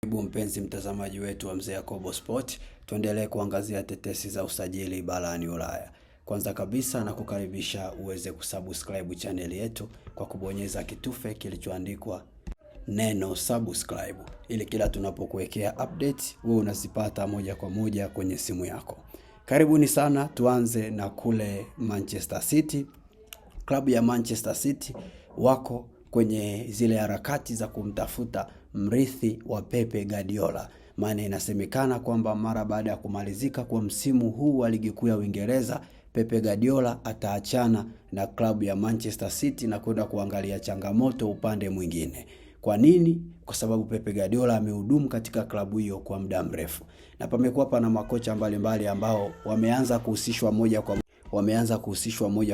Karibu mpenzi mtazamaji wetu wa Mzee Yakobo Sport, tuendelee kuangazia tetesi za usajili barani Ulaya. Kwanza kabisa na kukaribisha uweze kusubscribe channel yetu kwa kubonyeza kitufe kilichoandikwa neno subscribe, ili kila tunapokuwekea update wewe unazipata moja kwa moja kwenye simu yako. Karibuni sana, tuanze na kule Manchester City. Klabu ya Manchester City wako kwenye zile harakati za kumtafuta mrithi wa Pepe Guardiola. Maana inasemekana kwamba mara baada ya kumalizika kwa msimu huu wa ligi kuu ya Uingereza, Pepe Guardiola ataachana na klabu ya Manchester City na kwenda kuangalia changamoto upande mwingine. Kwa nini? Kwa sababu Pepe Guardiola amehudumu katika klabu hiyo kwa muda mrefu. Na pamekuwa pana makocha mbalimbali ambao wameanza kuhusishwa moja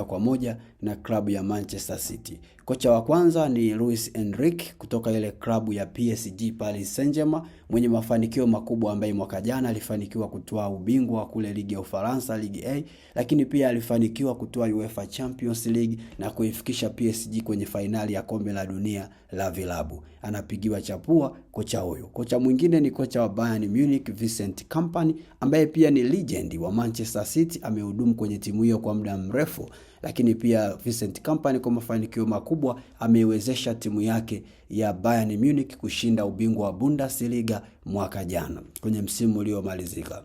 kwa moja na klabu ya Manchester City. Kocha wa kwanza ni Luis Enrique kutoka ile klabu ya PSG Paris Saint-Germain, mwenye mafanikio makubwa ambaye mwaka jana alifanikiwa kutoa ubingwa kule ligi ya Ufaransa, Ligue A, lakini pia alifanikiwa kutoa UEFA Champions League na kuifikisha PSG kwenye fainali ya kombe la dunia la vilabu. Anapigiwa chapua kocha huyo. Kocha mwingine ni kocha wa Bayern Munich Vincent Kompany, ambaye pia ni legend wa Manchester City, amehudumu kwenye timu hiyo kwa muda mrefu. Lakini pia Vincent Kompany kwa mafanikio makubwa ameiwezesha timu yake ya Bayern Munich kushinda ubingwa wa Bundesliga mwaka jana kwenye msimu uliomalizika.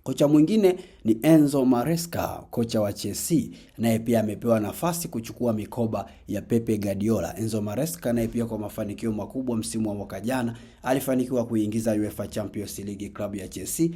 Kocha mwingine ni Enzo Maresca, kocha wa Chelsea, naye pia amepewa nafasi kuchukua mikoba ya Pepe Guardiola. Enzo Maresca naye pia kwa mafanikio makubwa msimu wa mwaka jana alifanikiwa kuingiza UEFA Champions League klabu ya Chelsea,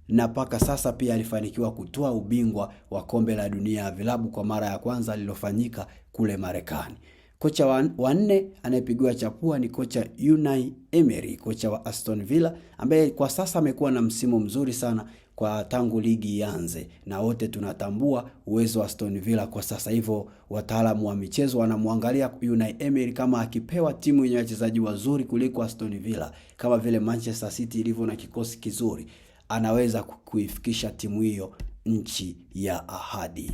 na paka sasa pia alifanikiwa kutoa ubingwa wa kombe la dunia ya vilabu kwa mara ya kwanza lilofanyika kule Marekani. Kocha wa nne anayepigiwa chapua ni kocha Unai Emery, kocha wa Aston Villa, ambaye kwa sasa amekuwa na msimu mzuri sana kwa tangu ligi ianze, na wote tunatambua uwezo wa Aston Villa kwa sasa. Hivyo wataalamu wa michezo wanamwangalia Unai Emery kama akipewa timu yenye wachezaji wazuri kuliko Aston Villa, kama vile Manchester City ilivyo na kikosi kizuri, anaweza kuifikisha timu hiyo nchi ya ahadi.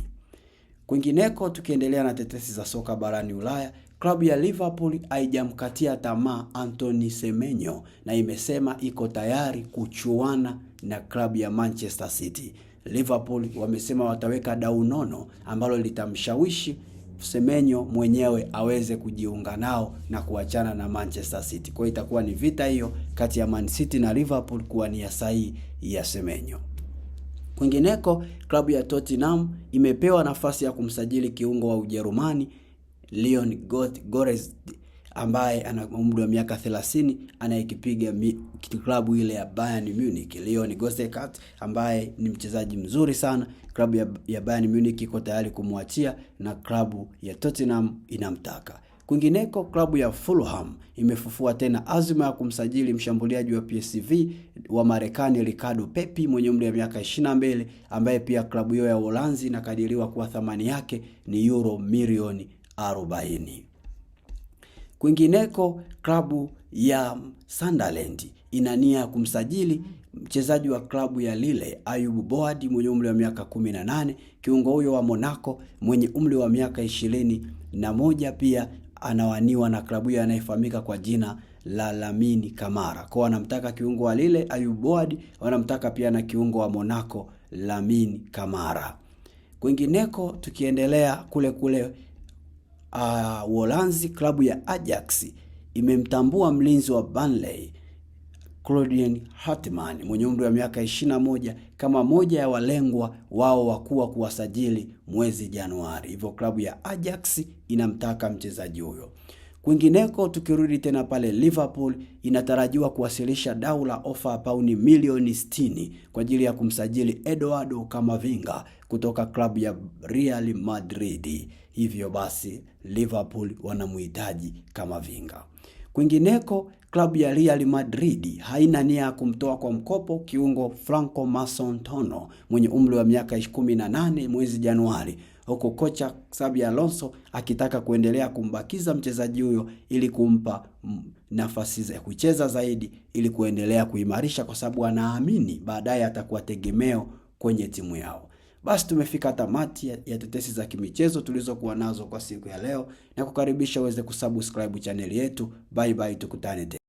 Kwingineko, tukiendelea na tetesi za soka barani Ulaya, klabu ya Liverpool haijamkatia tamaa Antoine Semenyo na imesema iko tayari kuchuana na klabu ya Manchester City. Liverpool wamesema wataweka dau nono ambalo litamshawishi Semenyo mwenyewe aweze kujiunga nao na kuachana na Manchester City. Kwa hiyo itakuwa ni vita hiyo kati ya Man City na Liverpool kwa nia sahihi ya Semenyo. Kwingineko, klabu ya Tottenham imepewa nafasi ya kumsajili kiungo wa Ujerumani Leon Goretzka, ambaye ana umri wa miaka 30, anayekipiga klabu ile ya Bayern Munich. Leon Goretzka ambaye ni mchezaji mzuri sana, klabu ya Bayern Munich iko tayari kumwachia na klabu ya Tottenham inamtaka. Kwingineko, klabu ya Fulham imefufua tena azma ya kumsajili mshambuliaji wa PSV wa Marekani Ricardo Pepi mwenye umri wa miaka 22, ambaye pia klabu hiyo ya Uholanzi inakadiriwa kuwa thamani yake ni euro milioni 40. Kwingineko, klabu ya Sunderland ina nia ya kumsajili mchezaji wa klabu ya Lille Ayub Boadi mwenye umri wa miaka 18. Kiungo huyo wa Monaco mwenye umri wa miaka 21 pia anawaniwa na klabu hiyo anayefahamika kwa jina la Lamine Camara. Kwa wanamtaka kiungo wa Lille Ayub Boadi, wanamtaka pia na kiungo wa Monaco Lamine Camara. Kwingineko, tukiendelea kule Uholanzi, klabu ya Ajax imemtambua mlinzi wa Burnley Claudian Hartman mwenye umri wa miaka 21 kama moja ya walengwa wao wakuu kuwasajili mwezi Januari. Hivyo klabu ya Ajax inamtaka mchezaji huyo. Kwingineko, tukirudi tena pale Liverpool inatarajiwa kuwasilisha dau la ofa pauni milioni 60 kwa ajili ya kumsajili Eduardo Camavinga kutoka klabu ya Real Madrid. Hivyo basi Liverpool wanamhitaji Camavinga. Kwingineko, klabu ya Real Madrid haina nia ya kumtoa kwa mkopo kiungo Franco Mason-Tono mwenye umri wa miaka 18 mwezi Januari, huko kocha Xabi Alonso akitaka kuendelea kumbakiza mchezaji huyo ili kumpa nafasi za kucheza zaidi ili kuendelea kuimarisha, kwa sababu anaamini baadaye atakuwa tegemeo kwenye timu yao. Basi tumefika tamati ya tetesi za kimichezo tulizokuwa nazo kwa siku ya leo, na kukaribisha uweze kusubscribe channel yetu. Bye bye, tukutane tena.